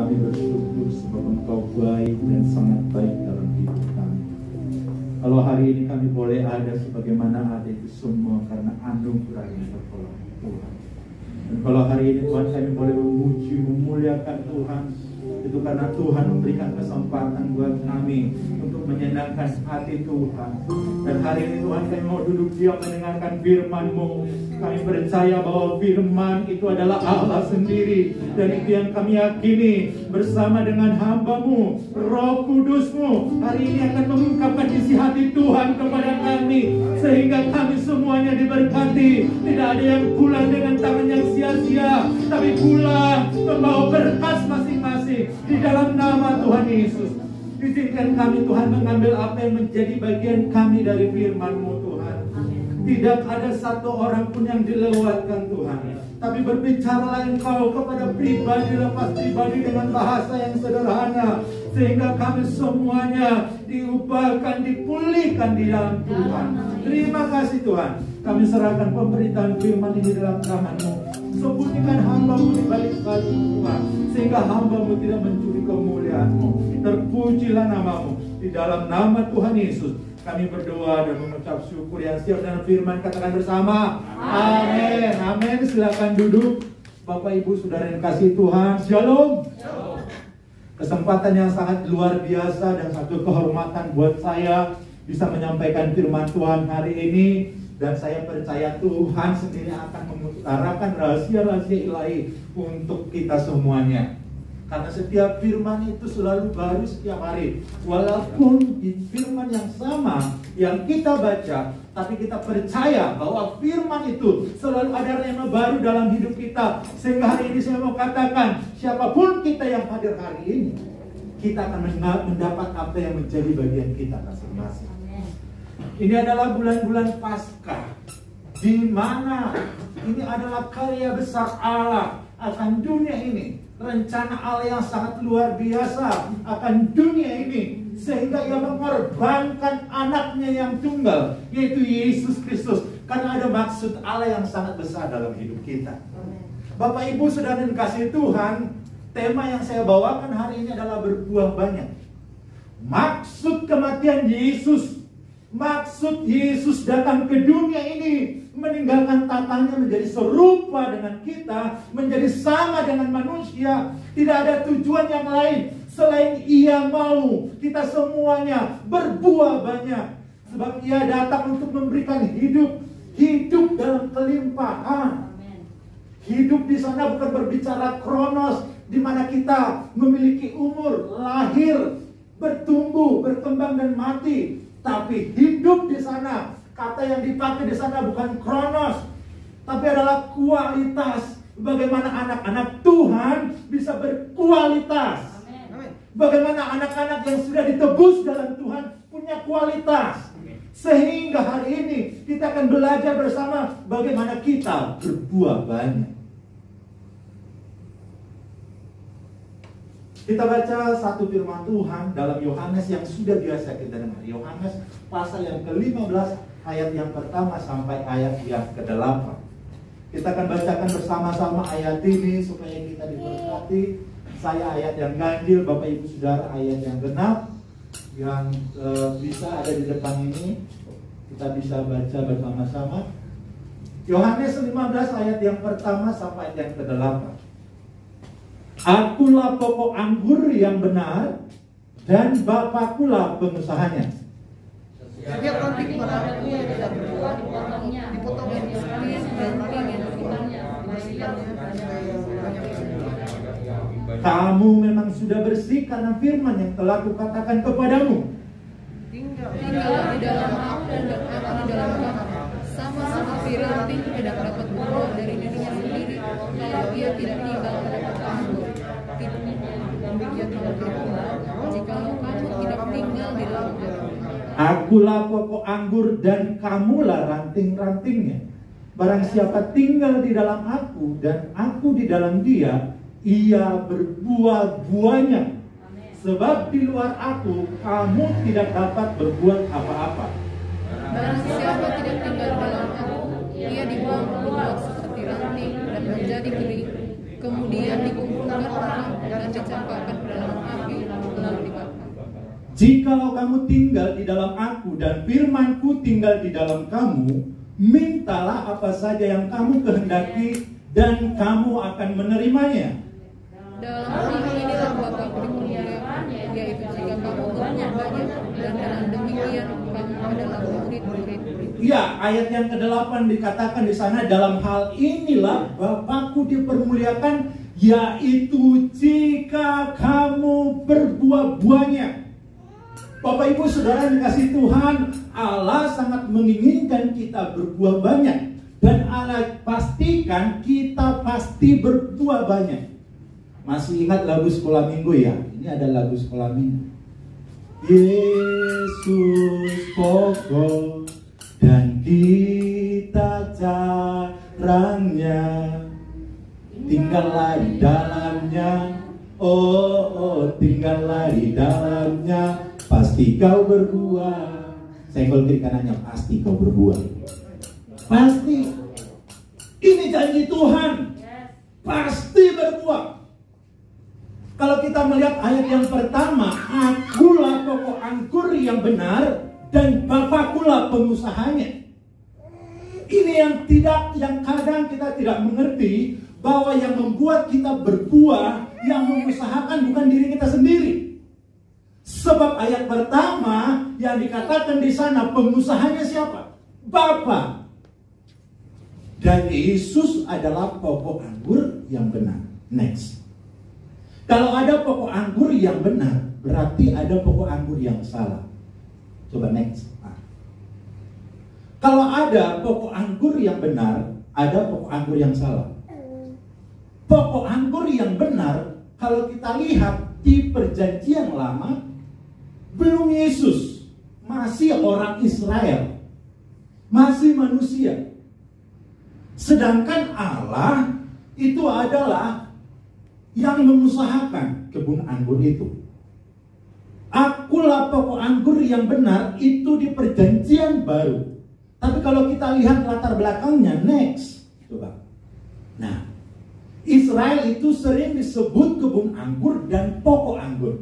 Kami bersyukur sebab Engkau baik dan sangat baik dalam hidup kami. Kalau hari ini kami boleh ada sebagaimana ada itu semua karena anugerah yang tertolong Tuhan. Dan kalau hari ini Tuhan kami boleh memuji, memuliakan Tuhan, itu karena Tuhan memberikan kesempatan buat kami untuk menyenangkan hati Tuhan. Dan hari ini Tuhan kami mau duduk diam mendengarkan firman-Mu. Kami percaya bahwa firman itu adalah Allah sendiri. Dan itu yang kami yakini bersama dengan hamba-Mu, Roh Kudus-Mu, hari ini akan mengungkapkan isi hati Tuhan kepada kami, sehingga kami semuanya diberkati. Tidak ada yang pulang dengan tangan yang sia-sia, tapi pulang membawa berkas masing-masing di dalam nama Tuhan Yesus. Izinkan kami Tuhan mengambil apa yang menjadi bagian kami dari firman-Mu Tuhan. Tidak ada satu orang pun yang dilewatkan Tuhan, tapi berbicaralah Engkau kepada pribadi lepas pribadi dengan bahasa yang sederhana, sehingga kami semuanya diubahkan, dipulihkan di dalam Tuhan. Terima kasih Tuhan. Kami serahkan pemberitaan firman ini dalam tangan-Mu. Sembunyikan hamba-Mu di balik salib Tuhan, sehingga hamba-Mu tidak mencuri kemuliaan-Mu. Terpujilah nama-Mu. Di dalam nama Tuhan Yesus kami berdoa dan mengucap syukur. Yang siap dengan firman katakan bersama amin. Amin. Silakan duduk. Bapak Ibu Saudara yang kasih Tuhan, Shalom. Kesempatan yang sangat luar biasa dan satu kehormatan buat saya bisa menyampaikan firman Tuhan hari ini. Dan saya percaya Tuhan sendiri akan mengutarakan rahasia-rahasia ilahi untuk kita semuanya. Karena setiap firman itu selalu baru setiap hari. Walaupun di firman yang sama yang kita baca, tapi kita percaya bahwa firman itu selalu ada rema baru dalam hidup kita. Sehingga hari ini saya mau katakan, siapapun kita yang hadir hari ini, kita akan mendapat apa yang menjadi bagian kita masing-masing. Ini adalah bulan-bulan Paskah, di mana ini adalah karya besar Allah akan dunia ini. Rencana Allah yang sangat luar biasa akan dunia ini, sehingga Ia mengorbankan anaknya yang tunggal, yaitu Yesus Kristus. Karena ada maksud Allah yang sangat besar dalam hidup kita. Bapak Ibu Saudara yang kasih Tuhan, tema yang saya bawakan hari ini adalah berbuah banyak. Maksud kematian Yesus, maksud Yesus datang ke dunia ini, meninggalkan tatanya menjadi serupa dengan kita, menjadi sama dengan manusia. Tidak ada tujuan yang lain selain Ia mau kita semuanya berbuah banyak. Sebab Ia datang untuk memberikan hidup dalam kelimpahan. Hidup di sana bukan berbicara kronos, di mana kita memiliki umur, lahir, bertumbuh, berkembang dan mati. Tapi hidup di sana, kata yang dipakai di sana bukan kronos, tapi adalah kualitas. Bagaimana anak-anak Tuhan bisa berkualitas. Amen. Bagaimana anak-anak yang sudah ditebus dalam Tuhan punya kualitas. Sehingga hari ini kita akan belajar bersama bagaimana kita berbuah banyak. Kita baca satu firman Tuhan dalam Yohanes yang sudah biasa kita dengar. Yohanes pasal yang ke-15 ayat yang pertama sampai ayat yang ke-8. Kita akan bacakan bersama-sama ayat ini supaya kita diberkati. Saya ayat yang ganjil, Bapak Ibu Saudara ayat yang genap. Yang bisa ada di depan ini, kita bisa baca bersama-sama. Yohanes 15 ayat yang pertama sampai ayat yang ke-8. Akulah pokok anggur yang benar, dan Bapakkulah pengusahanya. Setiap ranting pada aku yang tidak berbuah, dipotong yang habis, ranting yang berbuahnya, Kamu memang sudah bersih karena firman yang telah kukatakan kepadamu. Tinggal di dalam aku dan aku di dalam kamu. Sama seperti ranting tidak dapat buah dari dirinya sendiri kalau ia tidak tinggal pada pokok anggur. Demikian juga kamu, jikalau kamu tidak tinggal di dalam aku. Akulah pokok anggur dan kamulah ranting-rantingnya. Barang siapa tinggal di dalam aku dan aku di dalam dia, ia berbuah buahnya. Sebab di luar aku, kamu tidak dapat berbuat apa-apa. Barang siapa tidak tinggal di dalam aku, ia dibuang keluar seperti ranting dan menjadi kering. Kemudian dikumpulkan orang dan dicampakkan ke dalam api, lalu dibakar. Jikalau kamu tinggal di dalam aku dan firman-Ku tinggal di dalam kamu, mintalah apa saja yang kamu kehendaki dan kamu akan menerimanya. Dalam hal inilah Bapa-Ku dimuliakan, yaitu jika kamu berbuat banyak, dan dengan demikian kamu adalah murid-murid. Ya, ayat yang ke-8 dikatakan di sana, dalam hal inilah Bapa-Ku dipermuliakan, yaitu jika kamu berbuah banyak. Bapak Ibu Saudara yang dikasihi Tuhan, Allah sangat menginginkan kita berbuah banyak, dan Allah pastikan kita pasti berbuah banyak. Masih ingat lagu sekolah minggu ya? Ini ada lagu sekolah minggu. Yesus pokok dan kita caranya, tinggallah di dalamnya. Oh, tinggallah di dalamnya, pasti kau berbuah. Senggol kiri kanannya, pasti kau berbuah. Pasti. Ini janji Tuhan. Pasti berbuah. Kalau kita melihat ayat yang pertama, akulah pokok anggur yang benar dan Bapa-Kulah pengusahanya. Ini yang kadang kita tidak mengerti, bahwa yang membuat kita berbuah, yang mengusahakan bukan diri kita sendiri. Sebab ayat pertama yang dikatakan di sana, pengusahanya siapa? Bapa. Dan Yesus adalah pokok anggur yang benar. Next. Kalau ada pokok anggur yang benar, berarti ada pokok anggur yang salah. Coba next. Kalau ada pokok anggur yang benar, ada pokok anggur yang salah. Pokok anggur yang benar, kalau kita lihat di perjanjian lama, belum Yesus, masih orang Israel, masih manusia. Sedangkan Allah itu adalah yang mengusahakan kebun anggur itu. Akulah pokok anggur yang benar, itu di perjanjian baru. Tapi kalau kita lihat latar belakangnya, next, coba. Nah, Israel itu sering disebut kebun anggur dan pokok anggur.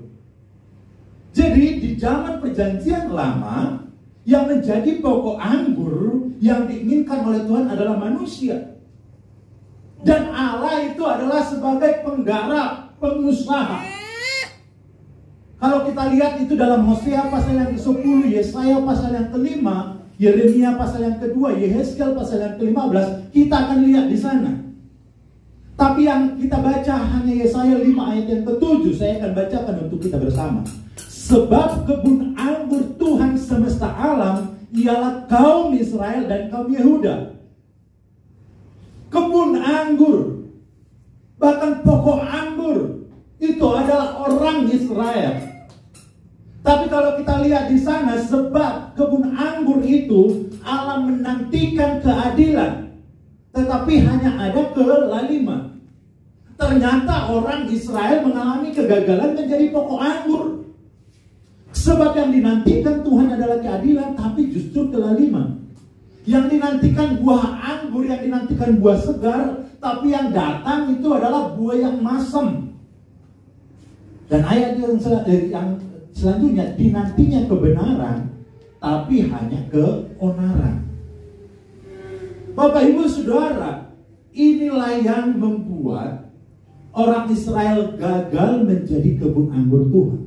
Jadi di zaman perjanjian lama, yang menjadi pokok anggur yang diinginkan oleh Tuhan adalah manusia. Dan Allah itu adalah sebagai penggarap, pengusaha. Kalau kita lihat itu dalam Hosea pasal yang ke-10, Yesaya pasal yang ke-5, Yeremia pasal yang ke-2, Yehezkiel pasal yang ke-15, kita akan lihat di sana. Tapi yang kita baca hanya Yesaya 5 ayat yang ke-7, saya akan bacakan untuk kita bersama. Sebab kebun anggur Tuhan semesta alam ialah kaum Israel dan kaum Yehuda. Kebun anggur, bahkan pokok anggur, itu adalah orang Israel. Tapi kalau kita lihat di sana, sebab kebun anggur itu Allah menantikan keadilan, tetapi hanya ada kelaliman. Ternyata orang Israel mengalami kegagalan menjadi pokok anggur. Sebab yang dinantikan Tuhan adalah keadilan, tapi justru kelaliman. Yang dinantikan buah anggur, yang dinantikan buah segar, tapi yang datang itu adalah buah yang masam. Dan ayat yang selanjutnya, dinantinya kebenaran, tapi hanya keonaran. Bapak Ibu Saudara, inilah yang membuat orang Israel gagal menjadi kebun anggur Tuhan.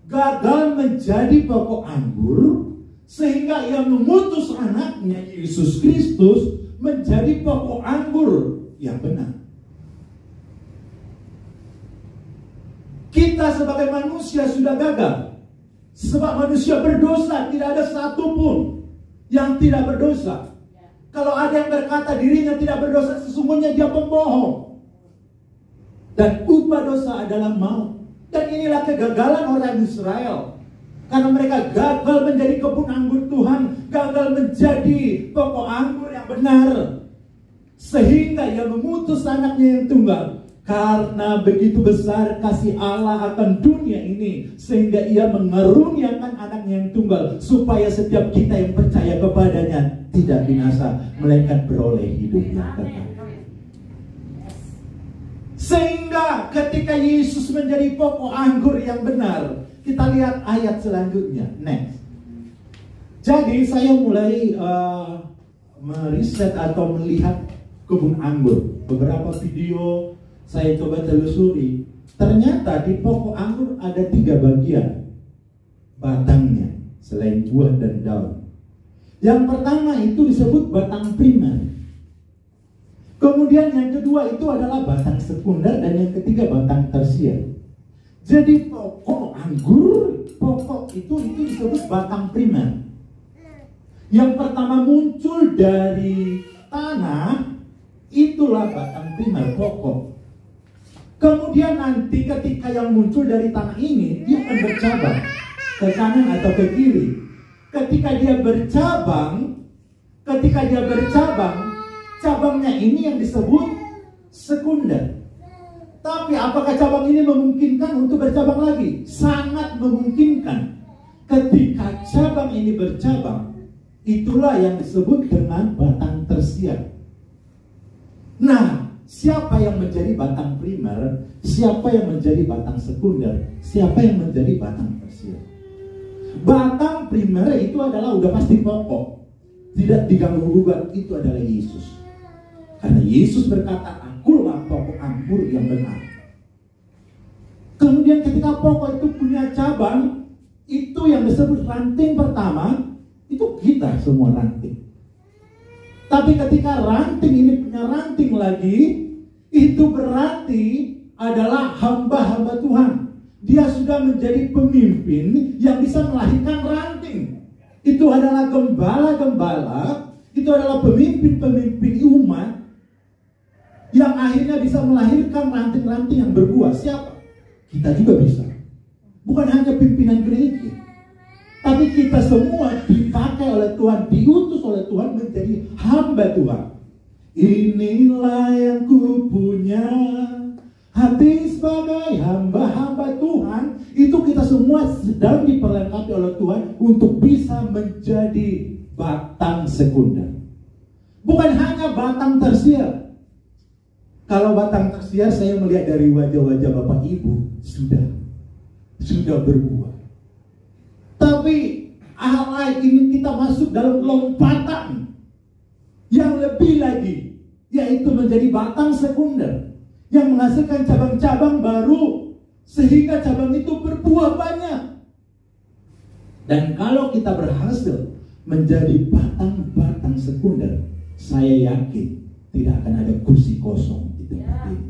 Gagal menjadi pokok anggur, sehingga ia mengutus anaknya Yesus Kristus menjadi pokok anggur yang benar. Kita sebagai manusia sudah gagal. Sebab manusia berdosa, tidak ada satupun yang tidak berdosa. Kalau ada yang berkata dirinya tidak berdosa, sesungguhnya dia pembohong. Dan upah dosa adalah maut. Dan inilah kegagalan orang Israel. Karena mereka gagal menjadi kebun anggur Tuhan, gagal menjadi pokok anggur yang benar. Sehingga ia mengutus anaknya yang tunggal. Karena begitu besar kasih Allah akan dunia ini, sehingga ia mengaruniakan anaknya yang tunggal, supaya setiap kita yang percaya kepadanya tidak binasa, melainkan beroleh hidup yang kekal. Sehingga ketika Yesus menjadi pokok anggur yang benar, kita lihat ayat selanjutnya. Next. Jadi saya mulai meriset atau melihat kebun anggur. Beberapa video saya coba telusuri. Ternyata di pokok anggur ada 3 bagian batangnya, selain buah dan daun. Yang pertama itu disebut batang primer. Kemudian yang kedua itu adalah batang sekunder, dan yang ketiga batang tersier. Jadi pokok anggur, pokok itu disebut batang primer. Yang pertama muncul dari tanah, itulah batang primer, pokok. Kemudian nanti ketika yang muncul dari tanah ini, dia akan bercabang ke kanan atau ke kiri. Ketika dia bercabang, cabangnya ini yang disebut sekunder. Tapi apakah cabang ini memungkinkan untuk bercabang lagi? Sangat memungkinkan. Ketika cabang ini bercabang, itulah yang disebut dengan batang tersier. Nah, siapa yang menjadi batang primer? Siapa yang menjadi batang sekunder? Siapa yang menjadi batang tersier? Batang primer itu adalah udah pasti pokok, tidak diganggu gugat, itu adalah Yesus. Karena Yesus berkata, akulah pokok anggur yang benar. Kemudian ketika pokok itu punya cabang, itu yang disebut ranting pertama, itu kita semua ranting. Tapi ketika ranting ini punya ranting lagi, itu berarti adalah hamba-hamba Tuhan. Dia sudah menjadi pemimpin yang bisa melahirkan ranting. Itu adalah gembala-gembala, itu adalah pemimpin-pemimpin umat yang akhirnya bisa melahirkan ranting-ranting yang berbuah. Siapa? Kita juga bisa. Bukan hanya pimpinan gereja, tapi kita semua dipakai oleh Tuhan, diutus oleh Tuhan menjadi hamba Tuhan. Inilah yang ku punya, hati sebagai hamba-hamba Tuhan. Itu kita semua sedang diperlengkapi oleh Tuhan untuk bisa menjadi batang sekunder. Bukan hanya batang tersier. Kalau batang tersier, saya melihat dari wajah-wajah Bapak Ibu sudah berbuah. Tapi Allah ingin kita masuk dalam lompatan yang lebih lagi, yaitu menjadi batang sekunder yang menghasilkan cabang-cabang baru, sehingga cabang itu berbuah banyak. Dan kalau kita berhasil menjadi batang-batang sekunder, saya yakin tidak akan ada kursi kosong di tempat ini.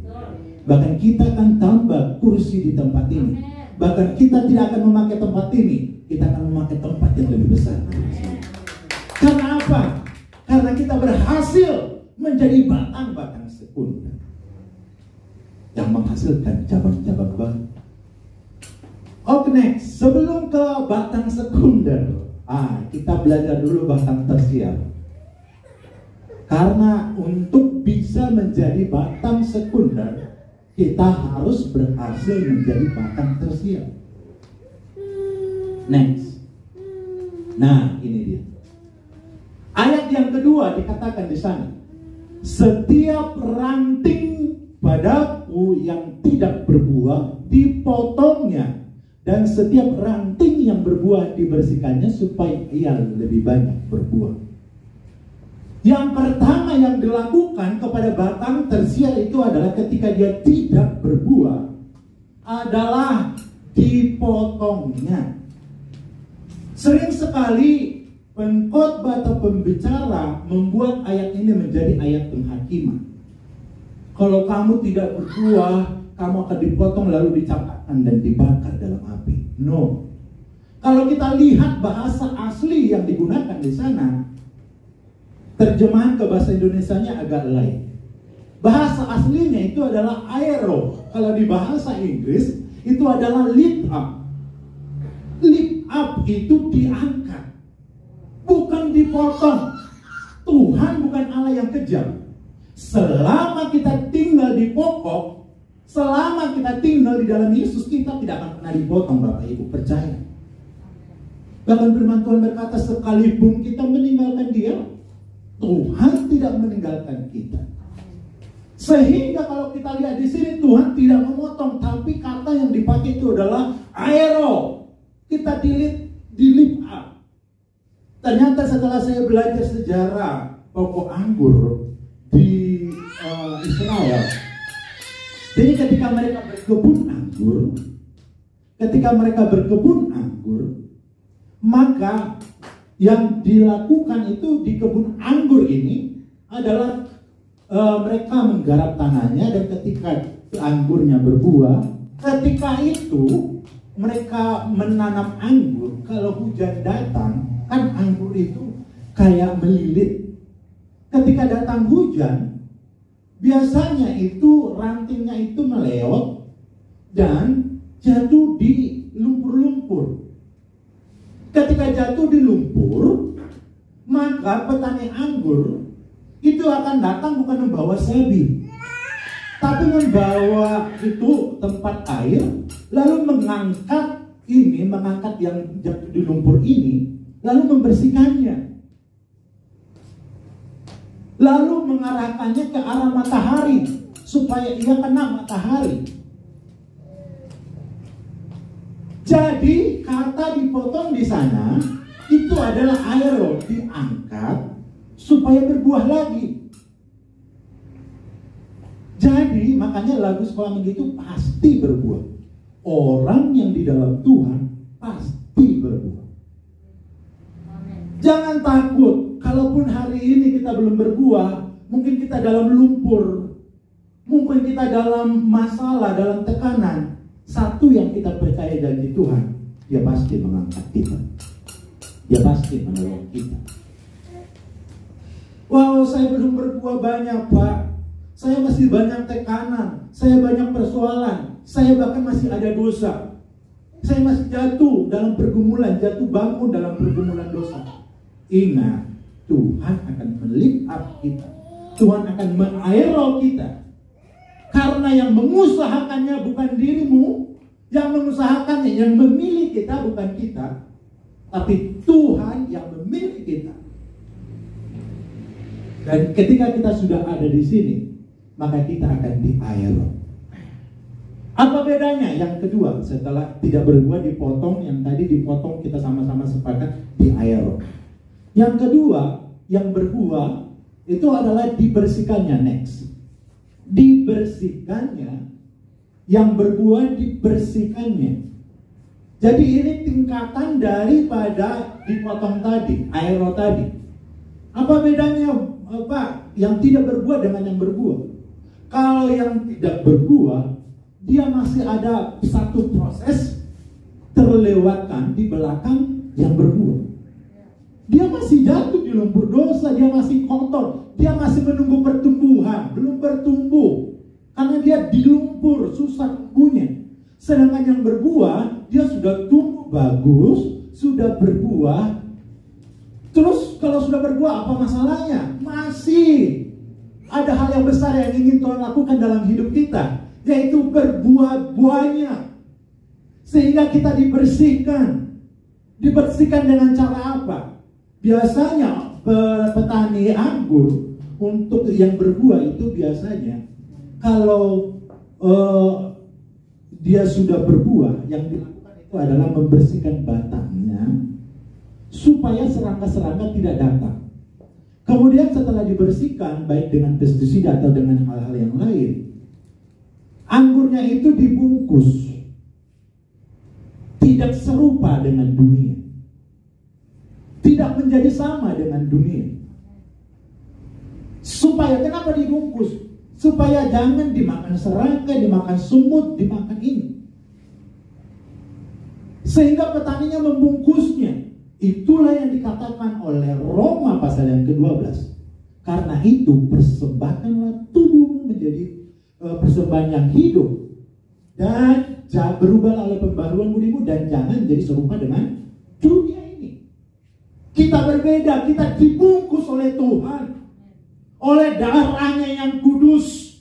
Bahkan kita akan tambah kursi di tempat ini. Bahkan kita tidak akan memakai tempat ini, kita akan memakai tempat yang lebih besar. Karena apa? Karena kita berhasil menjadi batang-batang sekunder yang menghasilkan cabang-cabang baru. Oke, next. Sebelum ke batang sekunder, kita belajar dulu batang tersier. Karena untuk bisa menjadi batang sekunder, kita harus berhasil menjadi batang tersier. Next. Nah, ini dia. Ayat yang kedua dikatakan di sana, setiap ranting padaku yang tidak berbuah dipotongnya, dan setiap ranting yang berbuah dibersihkannya supaya ia lebih banyak berbuah. Yang pertama yang dilakukan kepada batang tersier itu adalah ketika dia tidak berbuah, adalah dipotongnya. Sering sekali pengkhotbah atau pembicara membuat ayat ini menjadi ayat penghakiman. Kalau kamu tidak berbuah, kamu akan dipotong lalu dicampakkan dan dibakar dalam api. No. Kalau kita lihat bahasa asli yang digunakan di sana, terjemahan ke bahasa Indonesianya agak lain. Bahasa aslinya itu adalah aero. Kalau di bahasa Inggris itu adalah lift up. Lift up itu diangkat, bukan dipotong. Tuhan bukan Allah yang kejam. Selama kita tinggal di pokok, selama kita tinggal di dalam Yesus, kita tidak akan pernah dipotong, Bapak Ibu, percaya. Bahkan firman Tuhan berkata, sekalipun kita meninggalkan Dia, Tuhan tidak meninggalkan kita. Sehingga kalau kita lihat di sini, Tuhan tidak memotong, tapi kata yang dipakai itu adalah aero. Kita dilip up. Ternyata setelah saya belajar sejarah pokok anggur di Israel, jadi ketika mereka berkebun anggur, maka yang dilakukan itu di kebun anggur ini adalah mereka menggarap tanahnya, dan ketika anggurnya berbuah, ketika itu mereka menanam anggur. Kalau hujan datang, kan anggur itu kayak melilit. Ketika datang hujan, biasanya itu rantingnya itu meleot dan jatuh di lumpur-lumpur. Ketika jatuh di lumpur, maka petani anggur itu akan datang bukan membawa sebi, tapi membawa itu tempat air, lalu mengangkat yang jatuh di lumpur ini, lalu membersihkannya, lalu mengarahkannya ke arah matahari supaya ia kena matahari. Jadi kata dipotong di sana itu adalah aero, diangkat supaya berbuah lagi. Jadi makanya lagu sekolah minggu itu pasti berbuah. Orang yang di dalam Tuhan pasti berbuah. Jangan takut, kalaupun hari ini kita belum berbuah, mungkin kita dalam lumpur, mungkin kita dalam masalah, dalam tekanan. Satu yang kita percaya janji Tuhan, Dia pasti mengangkat kita. Dia pasti menolong kita. Wow, saya belum berbuah banyak, Pak. Saya masih banyak tekanan, saya banyak persoalan, saya bahkan masih ada dosa. Saya masih jatuh dalam pergumulan, jatuh bangun dalam pergumulan dosa. Ingat, Tuhan akan melift up kita. Tuhan akan mengaero kita. Karena yang mengusahakannya bukan dirimu, yang mengusahakannya, yang memilih kita bukan kita, tapi Tuhan yang memilih kita. Dan ketika kita sudah ada di sini, maka kita akan diaero. Apa bedanya? Yang kedua, setelah tidak berbuah dipotong, yang tadi dipotong kita sama-sama sepakat diaero. Yang kedua, yang berbuah itu adalah dibersihkannya. Next, dibersihkannya, yang berbuah dibersihkannya. Jadi ini tingkatan daripada dipotong tadi, aero tadi. Apa bedanya, Pak, yang tidak berbuah dengan yang berbuah? Kalau yang tidak berbuah, dia masih ada satu proses terlewatkan di belakang yang berbuah. Dia masih jatuh di lumpur dosa, dia masih kotor, dia masih menunggu pertumbuhan, belum bertumbuh. Karena dia di lumpur, susah tumbuhnya. Sedangkan yang berbuah, dia sudah tumbuh bagus, sudah berbuah. Terus kalau sudah berbuah, apa masalahnya? Masih ada hal yang besar yang ingin Tuhan lakukan dalam hidup kita, yaitu berbuah-buahnya. Sehingga kita dibersihkan. Dibersihkan dengan cara apa? Biasanya petani anggur untuk yang berbuah itu biasanya kalau dia sudah berbuah, yang dilakukan itu adalah membersihkan batangnya supaya serangga-serangga tidak datang. Kemudian setelah dibersihkan, baik dengan pestisida atau dengan hal-hal yang lain, anggurnya itu dibungkus, tidak serupa dengan dunia, tidak menjadi sama dengan dunia. Supaya kenapa dibungkus? Supaya jangan dimakan serangga, dimakan semut, dimakan ini. Sehingga petaninya membungkusnya. Itulah yang dikatakan oleh Roma pasal yang ke-12. Karena itu persembahkanlah tubuhmu menjadi persembahan yang hidup, dan berubahlah oleh pembaruan budimu, dan jangan menjadi serupa dengan dunia ini. Kita berbeda, kita dibungkus oleh Tuhan, oleh darahnya yang kudus,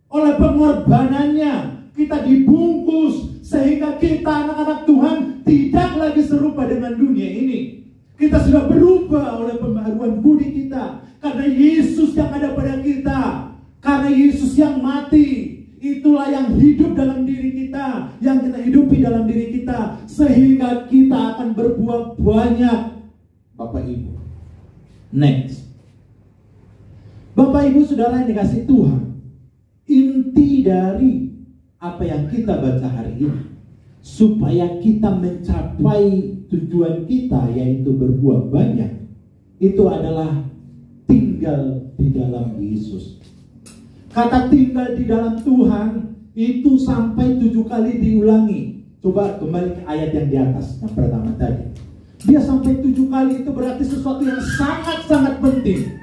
oleh pengorbanannya. Kita dibungkus sehingga kita anak-anak Tuhan tidak lagi serupa dengan dunia ini. Kita sudah berubah oleh pembaharuan budi kita, karena Yesus yang ada pada kita, karena Yesus yang mati. Itulah itulah yang hidup dalam diri kita, yang kita hidupi dalam diri kita, sehingga kita akan berbuah banyak. Bapak Ibu, next, Bapak Ibu Saudara yang dikasih Tuhan, inti dari apa yang kita baca hari ini, supaya kita mencapai tujuan kita, yaitu berbuah banyak, itu adalah tinggal di dalam Yesus. Kata tinggal di dalam Tuhan itu sampai 7 kali diulangi. Coba kembali ke ayat yang di atas, yang pertama tadi. Dia sampai 7 kali, itu berarti sesuatu yang sangat-sangat penting.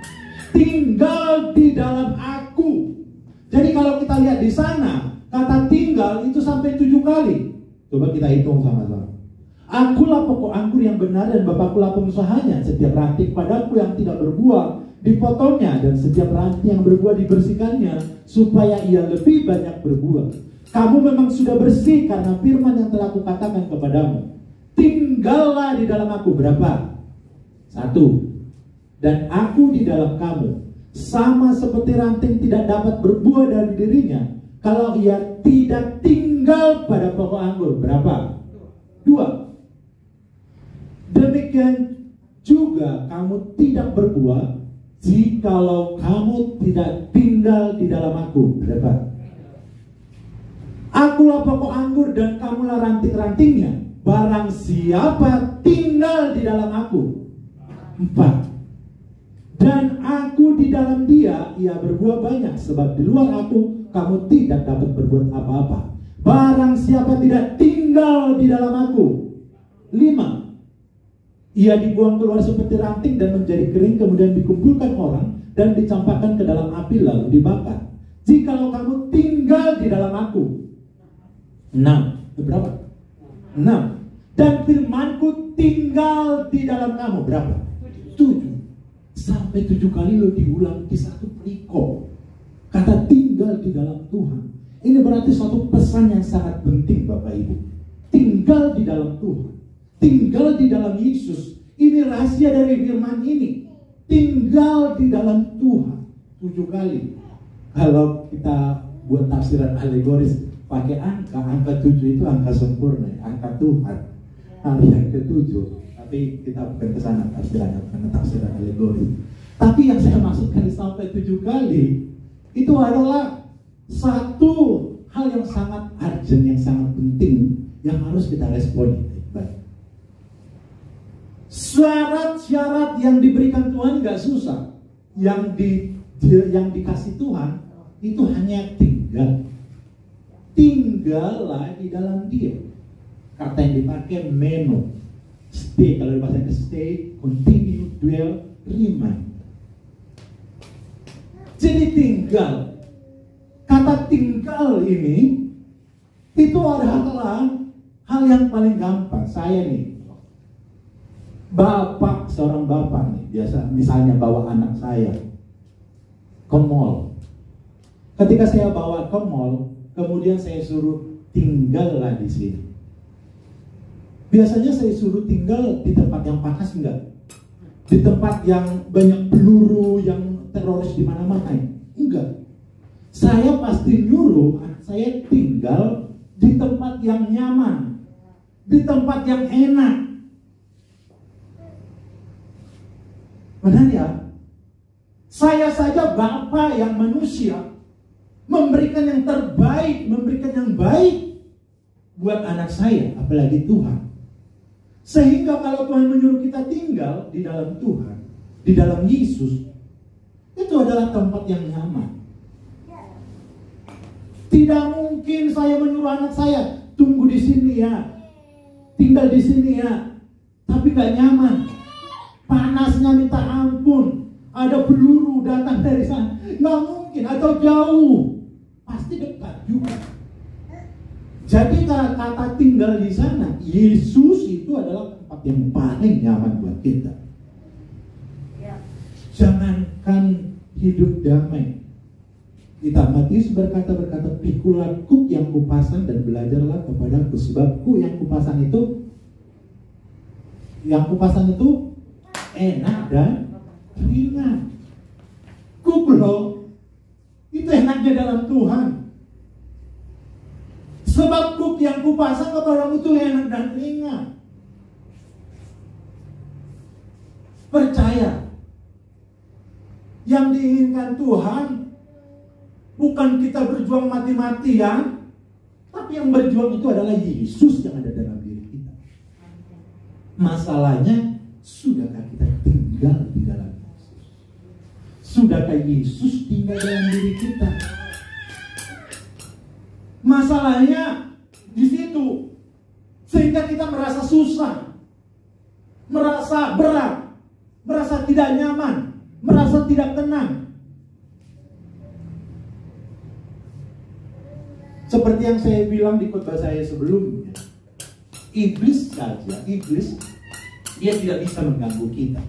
Tinggal di dalam aku. Jadi kalau kita lihat di sana, kata tinggal itu sampai 7 kali. Coba kita hitung sama-sama. Akulah pokok anggur yang benar dan Bapakkulah pengusahanya. Setiap ranting padaku yang tidak berbuah dipotongnya, dan setiap ranting yang berbuah dibersihkannya, supaya ia lebih banyak berbuah. Kamu memang sudah bersih karena firman yang telah kukatakan kepadamu. Tinggallah di dalam aku. Berapa? 1. Dan aku di dalam kamu. Sama seperti ranting tidak dapat berbuah dari dirinya kalau ia tidak tinggal pada pokok anggur. Berapa? 2. Demikian juga kamu tidak berbuah jikalau kamu tidak tinggal di dalam aku. Berapa? Akulah pokok anggur dan kamulah ranting-rantingnya. Barang siapa tinggal di dalam aku. 4. Dan aku di dalam dia, ia berbuah banyak, sebab di luar aku kamu tidak dapat berbuat apa-apa. Barang siapa tidak tinggal di dalam aku. 5. Ia dibuang keluar seperti ranting dan menjadi kering, kemudian dikumpulkan orang dan dicampakkan ke dalam api lalu dibakar. Jikalau kamu tinggal di dalam aku. 6. Berapa? 6. Dan firmanku tinggal di dalam kamu. Berapa? 7. Sampai 7 kali lo diulang di satu perikop. Kata tinggal di dalam Tuhan. Ini berarti suatu pesan yang sangat penting, Bapak Ibu. Tinggal di dalam Tuhan. Tinggal di dalam Yesus. Ini rahasia dari firman ini. Tinggal di dalam Tuhan 7 kali. Kalau kita buat tafsiran alegoris pakai angka 7 itu angka sempurna, angka Tuhan. Hari yang ke-7. Tapi kita bukan ke sana tafsirannya, karena tafsiran alegoris. Tapi yang saya maksudkan sampai 7 kali itu adalah satu hal yang sangat urgent, yang sangat penting, yang harus kita responi. Baik. Syarat-syarat yang diberikan Tuhan gak susah. Yang dikasih Tuhan itu hanya tinggal. Tinggallah di dalam Dia. Kata yang dipakai meno. Stay, kalau di bahasa Inggris stay, continue, dwell, remain. Jadi tinggal. Kata tinggal ini itu adalah hal yang paling gampang. Saya nih, seorang bapak nih, biasa misalnya bawa anak saya ke mall. Ketika saya bawa ke mall, kemudian saya suruh tinggallah di sini. Biasanya saya suruh tinggal di tempat yang panas enggak? Di tempat yang banyak peluru, yang teroris di mana-mana? Enggak. Saya pasti nyuruh anak saya tinggal di tempat yang nyaman, di tempat yang enak. Benar ya? Saya saja Bapa yang manusia memberikan yang terbaik, memberikan yang baik buat anak saya, apalagi Tuhan. Sehingga kalau Tuhan menyuruh kita tinggal di dalam Tuhan, di dalam Yesus, itu adalah tempat yang nyaman. Tidak mungkin saya menyuruh anak saya tunggu di sini ya, tinggal di sini ya, tapi gak nyaman. Panasnya minta ampun, ada peluru datang dari sana, nggak mungkin. Atau jauh, pasti dekat juga. Jadi kata tinggal di sana, Yesus itu adalah tempat yang paling nyaman buat kita. Jangankan hidup damai. Kita Matius berkata, pikulah kuk yang kupasang dan belajarlah kepadaku, sebab kuk yang kupasang itu enak dan ringan. Kuk loh, itu enaknya dalam Tuhan. Yuk, yang kupasang kepadamu itu enak dan ringan. Percaya. Yang diinginkan Tuhan bukan kita berjuang mati-matian, tapi yang berjuang itu adalah Yesus yang ada dalam diri kita. Masalahnya, sudahkah kita tinggal di dalam Yesus? Sudahkah Yesus tinggal dalam diri kita? Masalahnya di situ, sehingga kita merasa susah, merasa berat, merasa tidak nyaman, merasa tidak tenang. Seperti yang saya bilang di khotbah saya sebelumnya, iblis dia tidak bisa mengganggu kita.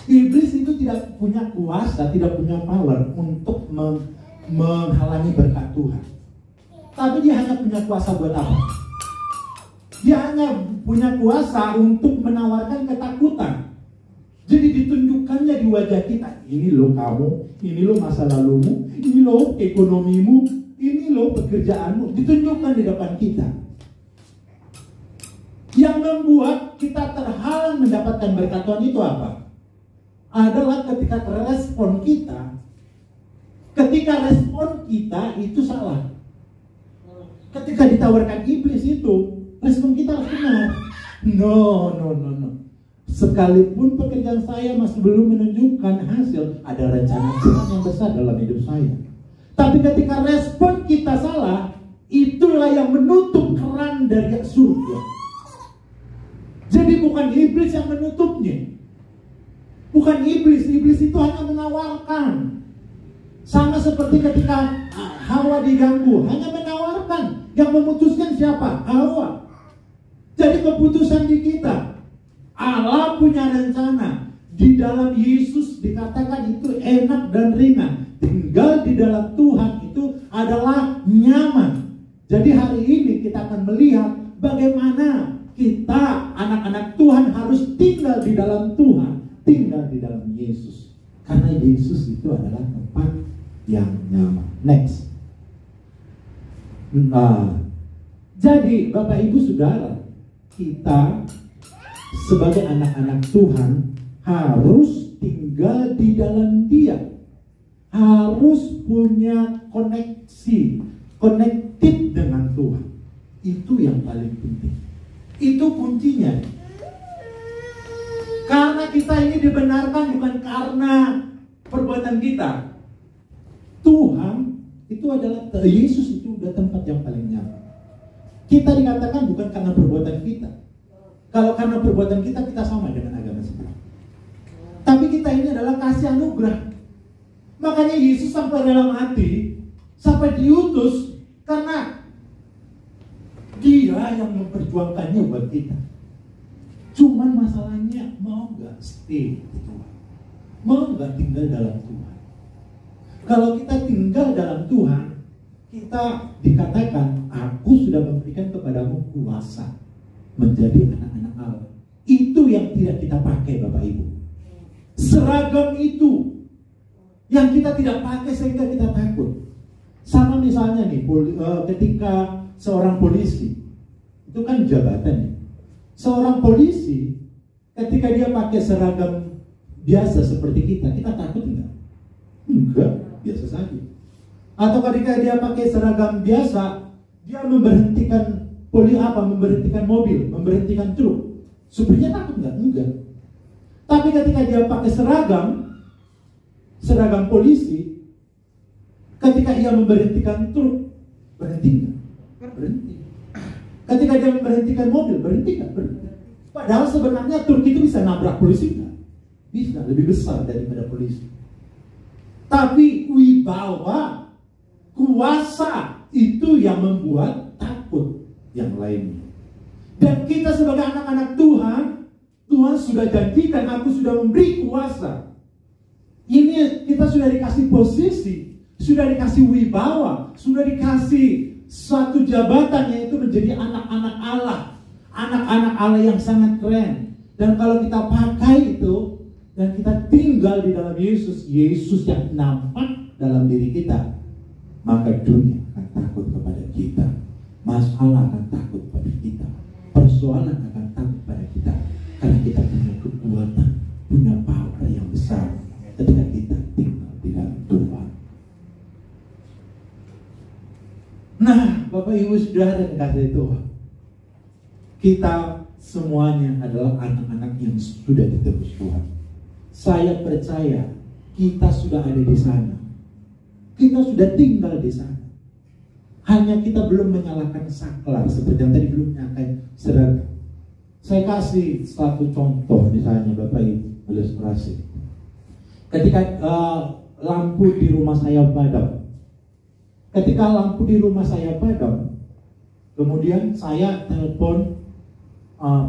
Iblis itu tidak punya kuasa, tidak punya power untuk menghalangi berkat Tuhan. Tapi dia hanya punya kuasa buat apa? Dia hanya punya kuasa untuk menawarkan ketakutan. Jadi ditunjukkannya di wajah kita. Ini loh kamu, ini loh masa lalumu, ini loh ekonomimu, ini loh pekerjaanmu. Ditunjukkan di depan kita. Yang membuat kita terhalang mendapatkan berkat Tuhan itu apa? Adalah ketika respon kita. Ketika respon kita itu salah. Ketika ditawarkan iblis itu, respon kita harus benar. No. Sekalipun pekerjaan saya masih belum menunjukkan hasil, ada rencana Tuhan yang besar dalam hidup saya. Tapi ketika respon kita salah, itulah yang menutup keran dari surga. Jadi bukan iblis yang menutupnya. Bukan iblis itu hanya menawarkan. Sama seperti ketika Hawa diganggu, hanya menawarkan. Yang memutuskan siapa? Hawa. Jadi keputusan di kita. Allah punya rencana. Di dalam Yesus dikatakan itu enak dan ringan. Tinggal di dalam Tuhan itu adalah nyaman. Jadi hari ini kita akan melihat bagaimana kita anak-anak Tuhan harus tinggal di dalam Tuhan. Tinggal di dalam Yesus. Karena Yesus itu adalah tempat yang nyaman. Next. Jadi Bapak Ibu Saudara, kita sebagai anak-anak Tuhan harus tinggal di dalam Dia. Harus punya koneksi, connected dengan Tuhan. Itu yang paling penting. Itu kuncinya. Karena kita ini dibenarkan bukan karena perbuatan kita. Tuhan itu adalah, Yesus itu udah tempat yang paling nyaman. Kita dikatakan bukan karena perbuatan kita. Kalau karena perbuatan kita, kita sama dengan agama sebelah. Tapi kita ini adalah kasih anugerah. Makanya Yesus sampai dalam hati, sampai diutus, karena Dia yang memperjuangkannya buat kita. Cuman masalahnya, mau gak stay di Tuhan? Mau gak tinggal dalam Tuhan? Kalau kita tinggal dalam Tuhan, kita dikatakan, aku sudah memberikan kepadamu kuasa menjadi anak-anak Allah. Itu yang tidak kita pakai Bapak Ibu. Seragam itu yang kita tidak pakai sehingga kita takut. Sama misalnya nih, ketika seorang polisi, itu kan jabatan nih. Seorang polisi, ketika dia pakai seragam biasa seperti kita takut enggak? Enggak, biasa saja. Atau ketika dia pakai seragam biasa, dia memberhentikan memberhentikan mobil, memberhentikan truk, supirnya takut enggak? Enggak. Tapi ketika dia pakai seragam polisi, ketika dia memberhentikan truk, berhenti enggak? Berhenti. Ketika dia memberhentikan mobil, berhenti enggak? Berhenti. Padahal sebenarnya truk itu bisa nabrak polisi enggak? Bisa, lebih besar daripada polisi. Tapi wibawa, kuasa itu yang membuat takut yang lainnya. Dan kita sebagai anak-anak Tuhan, Tuhan sudah janjikan, aku sudah memberi kuasa. Ini kita sudah dikasih posisi, sudah dikasih wibawa, sudah dikasih suatu jabatan, yaitu menjadi anak-anak Allah. Anak-anak Allah yang sangat keren. Dan kalau kita pakai itu, dan kita tinggal di dalam Yesus, Yesus yang nampak dalam diri kita, maka dunia akan takut kepada kita. masalah akan takut pada kita, persoalan akan takut pada kita, karena kita punya kekuatan, punya power yang besar ketika kita tinggal di dalam Tuhan. Nah, Bapak Ibu Saudara yang kasih Tuhan, kita semuanya adalah anak-anak yang sudah ditebus Tuhan. Saya percaya kita sudah ada di sana, kita sudah tinggal di sana. Hanya kita belum menyalakan saklar seperti yang tadi belum nyalakan seragam. Saya kasih satu contoh misalnya Bapak Ibu, ilustrasi. Ketika lampu di rumah saya padam, kemudian saya telepon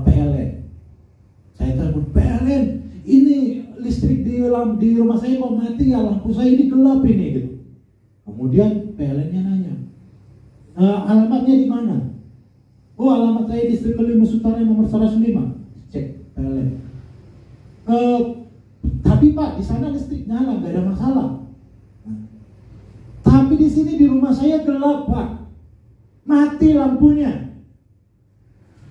PLN. Saya telepon PLN, ini listrik di rumah saya kok mati ya, lampu saya ini gelap ini gitu. Kemudian PLN-nya nanya, alamatnya di mana? Oh, alamat saya di Kelimus Utara nomor 105. Cek PLN. Tapi Pak, di sana listrik nyala, nggak ada masalah. Tapi di sini di rumah saya gelap Pak, mati lampunya.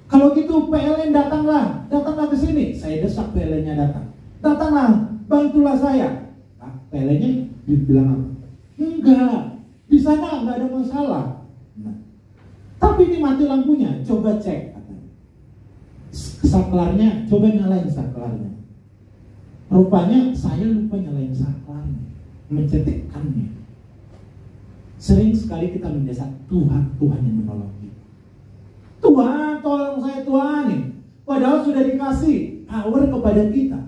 Kalau gitu PLN datanglah ke sini. Saya desak PLN-nya datanglah, bantulah saya. Nah, PLN-nya bilang apa? Enggak, di sana nggak ada masalah. Nah, tapi ini mati lampunya, coba cek. Saklarnya, coba nyalain saklarnya. Rupanya saya lupa nyalain saklarnya, mencetekkannya. Sering sekali kita mendesak Tuhan yang menolong kita. Tuhan, tolong saya Tuhan nih. Padahal sudah dikasih power kepada kita.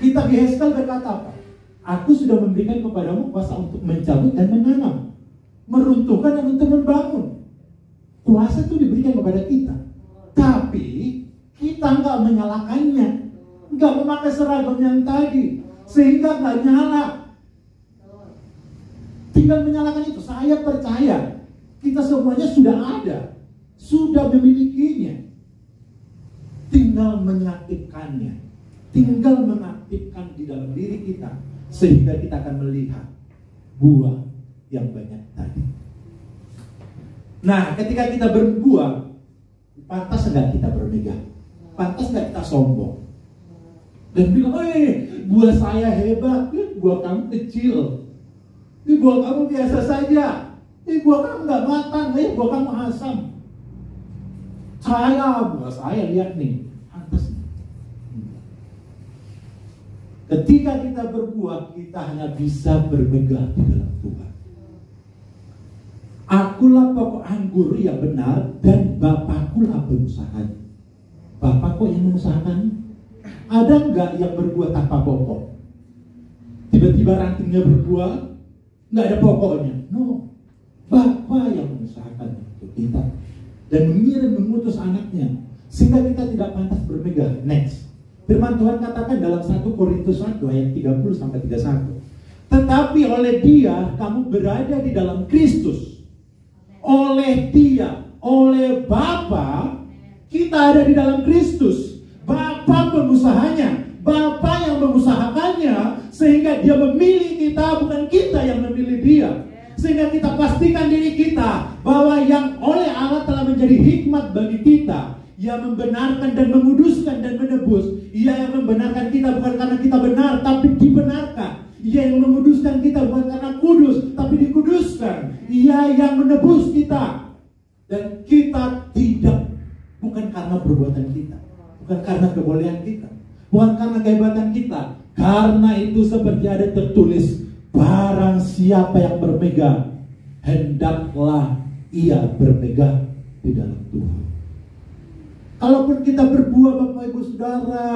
Kitab Yehezkel berkata apa? Aku sudah memberikan kepadamu kuasa untuk mencabut dan menanam, meruntuhkan dan untuk membangun. Kuasa itu diberikan kepada kita. Tapi kita nggak menyalakannya, nggak memakai seragam yang tadi, sehingga nggak nyala. Tinggal menyalakan itu. Saya percaya kita semuanya sudah ada, sudah memilikinya. Tinggal mengaktifkannya, tinggal mengaktifkan di dalam diri kita, sehingga kita akan melihat buah yang banyak tadi. Nah, ketika kita berbuah, pantas enggak kita bermegah? Pantas enggak kita sombong? Dan bilang, buah saya hebat, buah kamu kecil. Buah kamu biasa saja. Buah kamu enggak matang, buah kamu asam. Buah saya lihat nih, pantas. Ketika kita berbuah, kita hanya bisa bermegah di dalam Tuhan. Akulah pokok anggur yang benar dan Bapakkulah pengusahanya. Bapak kok yang mengusahakan? Ada enggak yang berbuah tanpa pokok? Tiba-tiba rantingnya berbuah, nggak ada pokoknya. No, Bapa yang mengusahakan untuk kita dan mengutus anaknya, sehingga kita tidak pantas bermegah. Next, firman Tuhan katakan dalam 1 Korintus 1 ayat 30-31. Tetapi oleh Dia kamu berada di dalam Kristus. Oleh Dia, oleh Bapa, kita ada di dalam Kristus. Bapa pengusahanya, Bapa yang mengusahakannya, sehingga Dia memilih kita, bukan kita yang memilih Dia. Sehingga kita pastikan diri kita bahwa yang oleh Allah telah menjadi hikmat bagi kita, Ia membenarkan dan menguduskan dan menebus. Ia yang membenarkan kita bukan karena kita benar, tapi dibenarkan. Ia yang menguduskan kita bukan karena kudus, tapi dikuduskan. Ia yang menebus kita. Dan kita tidak, bukan karena perbuatan kita, bukan karena kebolehan kita, bukan karena kehebatan kita. Karena itu seperti ada tertulis, barang siapa yang bermegah, hendaklah ia bermegah di dalam Tuhan. Kalaupun kita berbuah Bapak Ibu Saudara,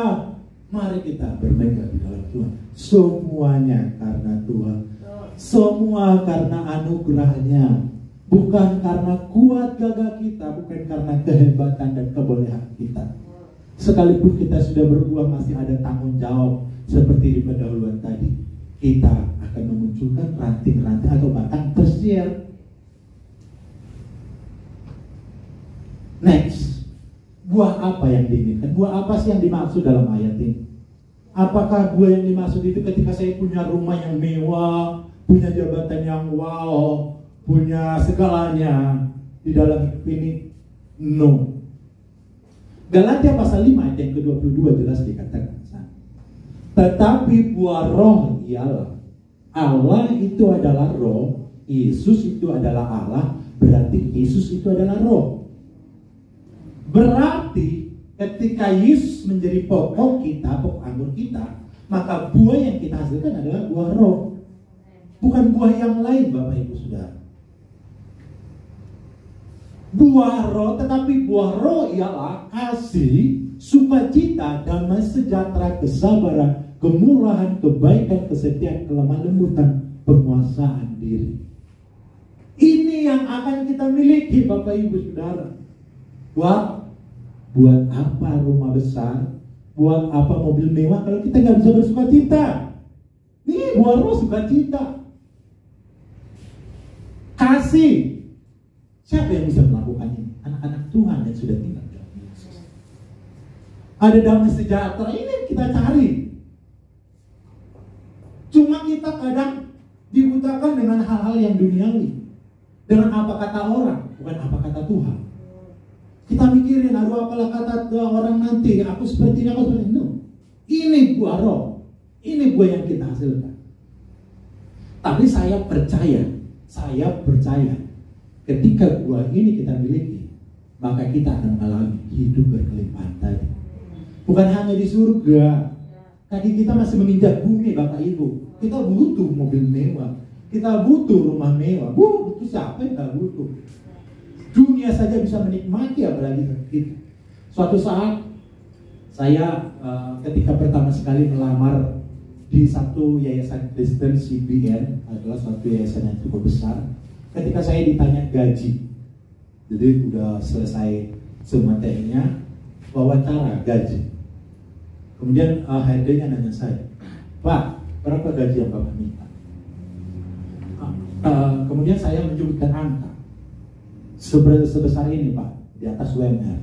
mari kita bermegah di dalam Tuhan. Semuanya karena Tuhan, semua karena anugerahnya, bukan karena kuat gagah kita, bukan karena kehebatan dan kebolehan kita. Sekalipun kita sudah berbuah, masih ada tanggung jawab seperti di pendahuluan tadi. Kita akan memunculkan ranting-ranting atau batang tersier. Next, buah apa yang diinginkan? Buah apa sih yang dimaksud dalam ayat ini? Apakah buah yang dimaksud itu ketika saya punya rumah yang mewah, punya jabatan yang wow, punya segalanya di dalam hidup ini. No. Galatia pasal 5 ayat yang ke-22 jelas dikatakan. Tetapi buah roh ialah, Allah itu adalah roh, Yesus itu adalah Allah, berarti Yesus itu adalah roh. Berarti ketika Yesus menjadi pokok kita, pokok anggur kita, maka buah yang kita hasilkan adalah buah roh, bukan buah yang lain, Bapak Ibu Saudara. Buah roh, tetapi buah roh ialah kasih, sukacita, damai sejahtera, kesabaran, kemurahan, kebaikan, kesetiaan, kelemah lembutan, penguasaan diri. Ini yang akan kita miliki, Bapak Ibu Saudara. Buat apa rumah besar? Buat apa mobil mewah kalau kita nggak bisa bersukacita? Ini buah roh, sukacita, kasih. Siapa yang bisa melakukan ini? Anak-anak Tuhan yang sudah tinggal dalam Yesus. Ada damai sejahtera, ini yang kita cari. Cuma kita kadang dibutakan dengan hal-hal yang duniawi, dengan apa kata orang, bukan apa kata Tuhan. Kita mikirin, aduh apalah kata orang nanti, aku seperti ini, aku seperti ini. No. Ini buah roh, ini buah yang kita hasilkan. Tapi saya percaya, ketika buah ini kita miliki, maka kita akan mengalami hidup berkelimpahan tadi. Bukan hanya di surga, kaki kita masih menginjak bumi, Bapak Ibu. Kita butuh mobil mewah, kita butuh rumah mewah. Butuh siapa yang gak butuh? Dunia saja bisa menikmati, apalagi kita. Suatu saat saya ketika pertama sekali melamar di satu yayasan Kristen, CBN adalah suatu yayasan yang cukup besar. Ketika saya ditanya gaji, jadi udah selesai semua materinya, wawancara gaji. Kemudian HRD-nya nanya saya, Pak, berapa gaji yang Bapak minta? Kemudian saya menyebutkan angka sebesar ini, Pak, di atas UMR.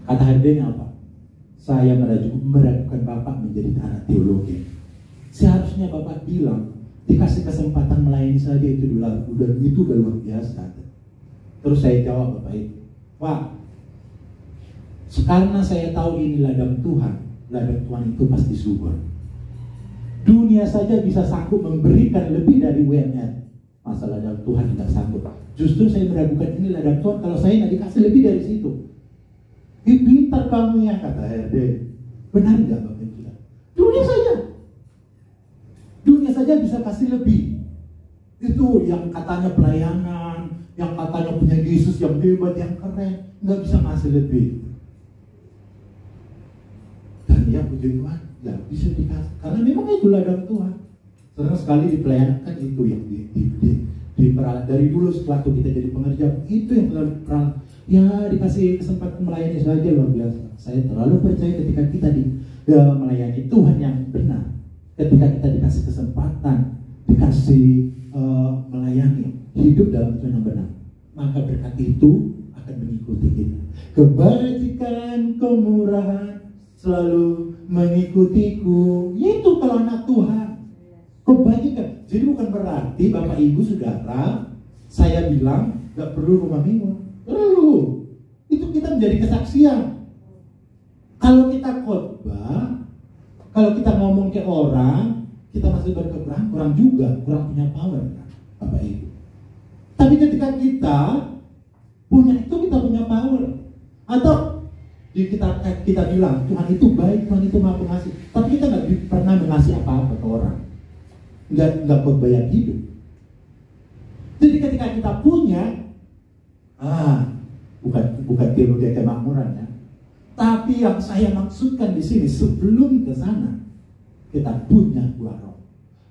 Kata HRD-nya apa? Saya meragukan Bapak menjadi anak teologi. Seharusnya Bapak bilang, dikasih kesempatan melayani saja itu udah luar biasa. Terus saya jawab, Bapak Ibu, Pak, karena saya tahu ini ladang Tuhan itu pasti subur. Dunia saja bisa sanggup memberikan lebih dari UMR, masa ladang Tuhan tidak sanggup. Justru saya meragukan ini ladang Tuhan kalau saya nggak dikasih lebih dari situ. Pintar kamu ya, kata HRD. Benar nggak, Bapak Ibu? Dunia saja bisa kasih lebih. Itu yang katanya pelayanan, yang katanya punya Yesus yang hebat, yang keren, nggak bisa ngasih lebih. Dan ya puji Tuhan, nggak bisa dikasih, karena memang itu ladang Tuhan. Sering sekali di pelayanan kan itu yang dari dulu waktu kita jadi pengerja, itu yang terlalu ya dikasih kesempatan melayani saja luar biasa. Saya terlalu percaya ketika kita melayani Tuhan yang benar. Ketika kita dikasih kesempatan, dikasih melayani, hidup dalam Tuhan yang benar, maka berkat itu akan mengikuti kita. Kebajikan, kemurahan selalu mengikutiku. Itu kalau anak Tuhan. Kebajikan. Jadi bukan berarti Bapak Ibu Saudara, saya bilang gak perlu rumah mewah. Perlu. Itu kita menjadi kesaksian. Kalau kita khotbah, kalau kita ngomong ke orang, kita masih berkekurang, kurang juga, kurang punya power, Bapak Ibu. Tapi ketika kita punya itu, kita punya power. Atau kita bilang Tuhan itu baik, Tuhan itu maha pengasih, tapi kita nggak pernah mengasih apa-apa ke orang, nggak khotbah yang hidup. Jadi ketika kita punya, bukan teologi kemakmuran ya. Tapi yang saya maksudkan di sini, sebelum ke sana kita punya buah roh.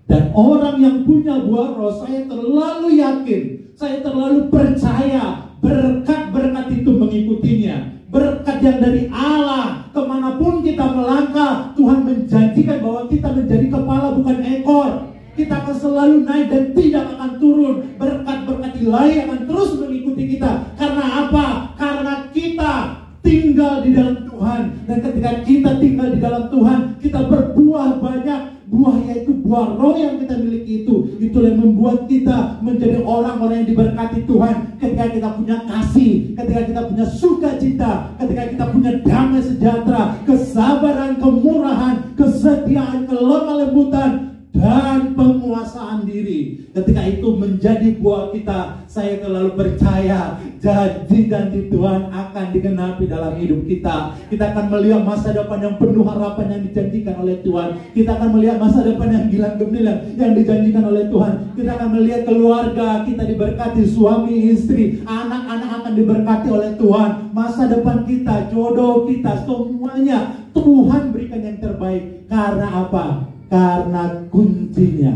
Dan orang yang punya buah roh, saya terlalu yakin, saya terlalu percaya berkat-berkat itu mengikutinya. Berkat yang dari Allah, kemanapun kita melangkah, Tuhan menjanjikan bahwa kita menjadi kepala bukan ekor. Kita akan selalu naik dan tidak akan turun. Berkat-berkat ilahi akan terus mengikuti kita. Karena apa? Karena kita tinggal di dalam Tuhan. Dan ketika kita tinggal di dalam Tuhan, kita berbuah banyak. Buah yaitu buah roh yang kita miliki itu. Itulah yang membuat membuat kita menjadi orang-orang yang diberkati Tuhan ketika kita punya kasih, ketika kita punya sukacita, ketika kita punya damai sejahtera, kesabaran, kemurahan, kesetiaan, kelemah lembutan, dan penguasaan diri. Ketika itu menjadi buah kita, saya terlalu percaya janji-janji Tuhan akan digenapi dalam hidup kita. Kita akan melihat masa depan yang penuh harapan yang dijanjikan oleh Tuhan. Kita akan melihat masa depan yang gilang gemilang yang dijanjikan oleh Tuhan. Kita akan melihat keluarga kita diberkati, suami, istri, anak-anak akan diberkati oleh Tuhan. Masa depan kita, jodoh kita, semuanya Tuhan berikan yang terbaik. Karena apa? Karena kuncinya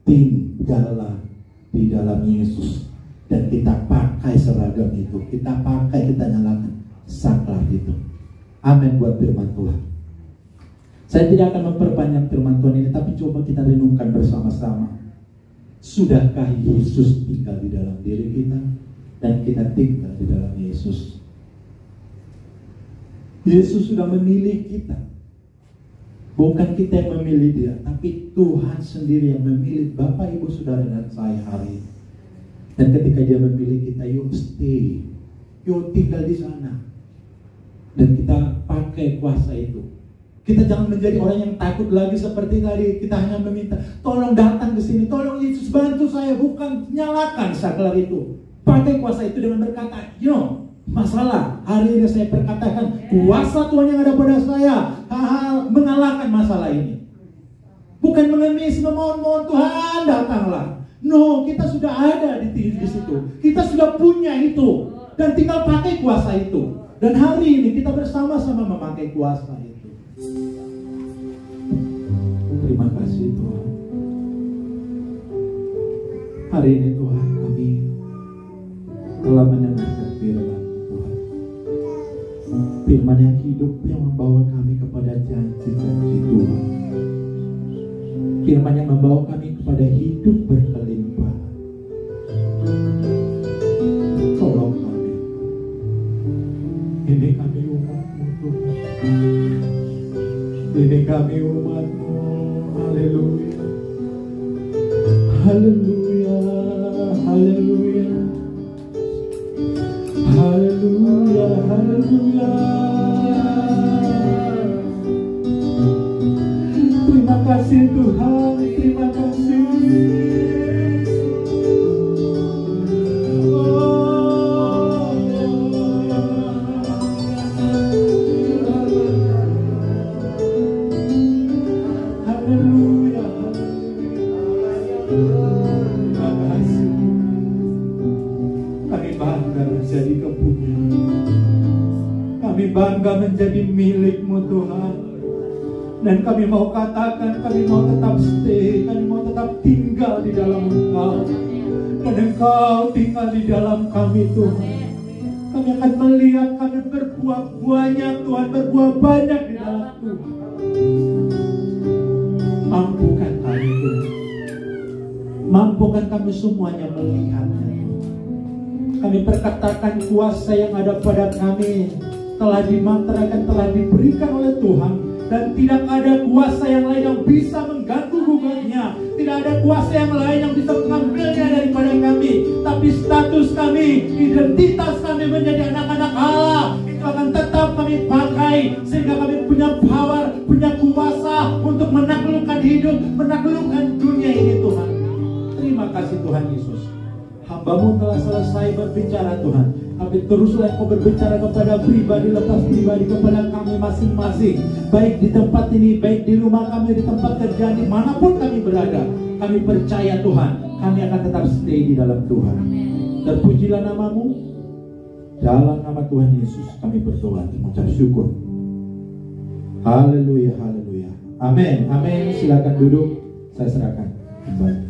tinggallah di dalam Yesus. Dan kita pakai seragam itu, kita nyalakan saklar itu. Amin buat firman Tuhan. Saya tidak akan memperpanjang firman Tuhan ini, tapi coba kita renungkan bersama-sama. Sudahkah Yesus tinggal di dalam diri kita, dan kita tinggal di dalam Yesus? Yesus sudah memilih kita. Bukan kita yang memilih dia, tapi Tuhan sendiri yang memilih Bapak, Ibu, Saudara, dan saya hari ini. Dan ketika dia memilih kita, yuk stay, yuk tinggal di sana. Dan kita pakai kuasa itu. Kita jangan menjadi orang yang takut lagi seperti tadi. Kita hanya meminta, tolong datang ke sini, tolong Yesus bantu saya. Bukan nyalakan saklar itu. Pakai kuasa itu dengan berkata, masalah hari ini saya perkatakan, kuasa Tuhan yang ada pada saya mengalahkan masalah ini. Bukan mengemis, memohon-mohon, Tuhan datanglah. No, kita sudah ada di situ. Kita sudah punya itu. Dan tinggal pakai kuasa itu. Dan hari ini kita bersama-sama memakai kuasa itu. Terima kasih Tuhan. Hari ini Tuhan, kami telah mendengarkan firman Tuhan. Firman yang hidup yang membawa kami kepada janji-janji Tuhan. Firman yang membawa kami kepada hidup berkelimpah. Tolong kami. Ini kami umat-Mu Tuhan. Ini kami umat-Mu. Haleluya. Haleluya. Haleluya. Haleluya. Haleluya. Terima kasih Tuhan, terima kasih. Haleluya. Terima kasih. Kami bangga menjadi kepunyaan. Kami bangga menjadi milik-Mu Tuhan. Dan kami mau katakan, kami mau tetap stay, kami mau tetap tinggal di dalam Engkau. Dan Engkau tinggal di dalam kami Tuhan. Kami akan melihat kami berbuah banyak Tuhan, berbuah banyak di dalam Tuhan. Mampukan kami Tuhan. Mampukan kami semuanya melihatnya. Kami perkatakan kuasa yang ada pada kami telah dimantrakan, telah diberikan oleh Tuhan. Dan tidak ada kuasa yang lain yang bisa mengganggu gugatnya. Tidak ada kuasa yang lain yang bisa mengambilnya daripada kami. Tapi status kami, identitas kami menjadi anak-anak Allah, itu akan tetap kami pakai. Sehingga kami punya power, punya kuasa untuk menaklukkan hidup, menaklukkan dunia ini Tuhan. Terima kasih Tuhan Yesus. Hamba-Mu telah selesai berbicara Tuhan. Tapi teruslah Kau berbicara kepada pribadi lepas pribadi, kepada kami masing-masing. Baik di tempat ini, baik di rumah kami, di tempat kerja, dimanapun kami berada. Kami percaya Tuhan, kami akan tetap stay di dalam Tuhan. Terpujilah nama-Mu. Dalam nama Tuhan Yesus kami berdoa dan mengucap syukur. Haleluya, haleluya. Amin, amin. Silakan duduk. Saya serahkan kembali.